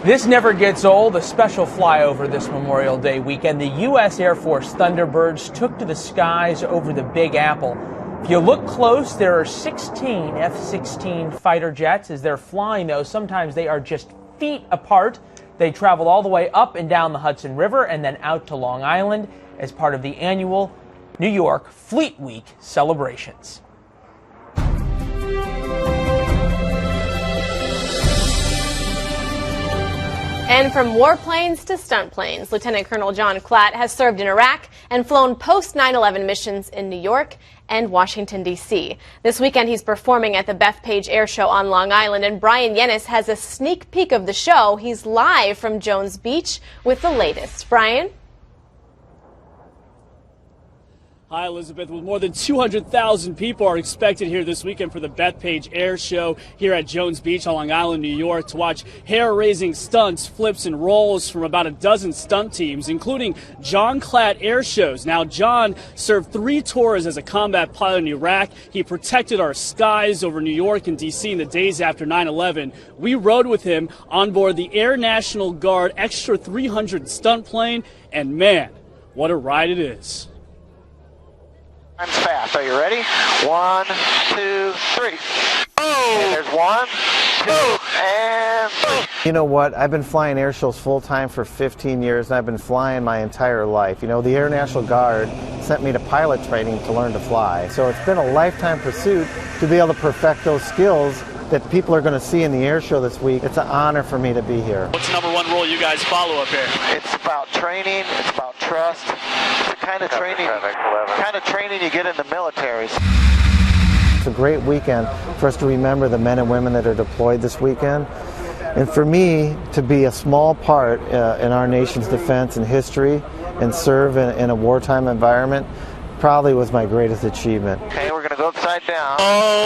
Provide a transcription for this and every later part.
This never gets old. A special flyover this Memorial Day weekend. The U.S. Air Force Thunderbirds took to the skies over the Big Apple. If you look close, there are 16 F-16 fighter jets. As they're flying, though, sometimes they are just feet apart. They travel all the way up and down the Hudson River and then out to Long Island as part of the annual New York Fleet Week celebrations. And from warplanes to stunt planes, Lieutenant Colonel John Klatt has served in Iraq and flown post-9/11 missions in New York and Washington, D.C. This weekend, he's performing at the Bethpage Air Show on Long Island, and Brian Yennis has a sneak peek of the show. He's live from Jones Beach with the latest. Brian? Hi, Elizabeth. Well, more than 200,000 people are expected here this weekend for the Bethpage Air Show here at Jones Beach on Long Island, New York, to watch hair-raising stunts, flips, and rolls from about a dozen stunt teams, including John Klatt air shows. Now, John served 3 tours as a combat pilot in Iraq. He protected our skies over New York and D.C. in the days after 9/11. We rode with him on board the Air National Guard Extra 300 stunt plane, and man, what a ride it is. Time's fast. Are you ready? 1, 2, 3. And there's 1, 2, and 3. You know what? I've been flying air shows full time for 15 years, and I've been flying my entire life. You know, the Air National Guard sent me to pilot training to learn to fly. So it's been a lifetime pursuit to be able to perfect those skills that people are going to see in the air show this week. It's an honor for me to be here. What's the number 1 rule you guys follow up here? It's about training. It's about trust. It's the kind of training you get in the military. It's a great weekend for us to remember the men and women that are deployed this weekend. And for me to be a small part in our nation's defense and history and serve in a wartime environment probably was my greatest achievement. Okay, we're going to go upside down.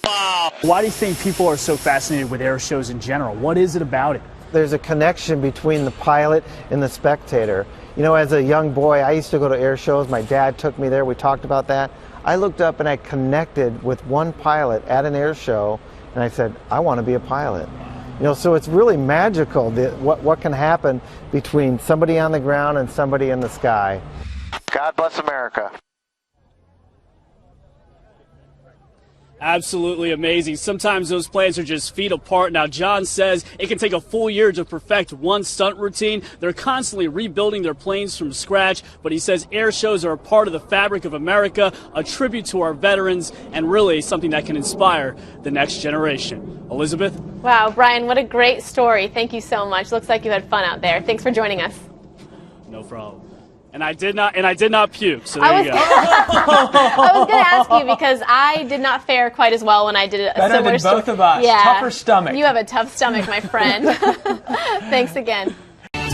Wow. Why do you think people are so fascinated with air shows in general? What is it about it? There's a connection between the pilot and the spectator. You know, as a young boy, I used to go to air shows. My dad took me there. We talked about that. I looked up and I connected with one pilot at an air show, and I said, I want to be a pilot. You know, so it's really magical what can happen between somebody on the ground and somebody in the sky. God bless America. Absolutely amazing. Sometimes those planes are just feet apart. Now, John says it can take a full year to perfect one stunt routine. They're constantly rebuilding their planes from scratch, but he says air shows are a part of the fabric of America, a tribute to our veterans, and really something that can inspire the next generation. Elizabeth? Wow, Brian, what a great story. Thank you so much. Looks like you had fun out there. Thanks for joining us. No problem. And I did not puke, so there you go. I was going to ask you because I did not fare quite as well when I did a Better similar than both of us. Yeah. Tougher stomach. You have a tough stomach, my friend. Thanks again.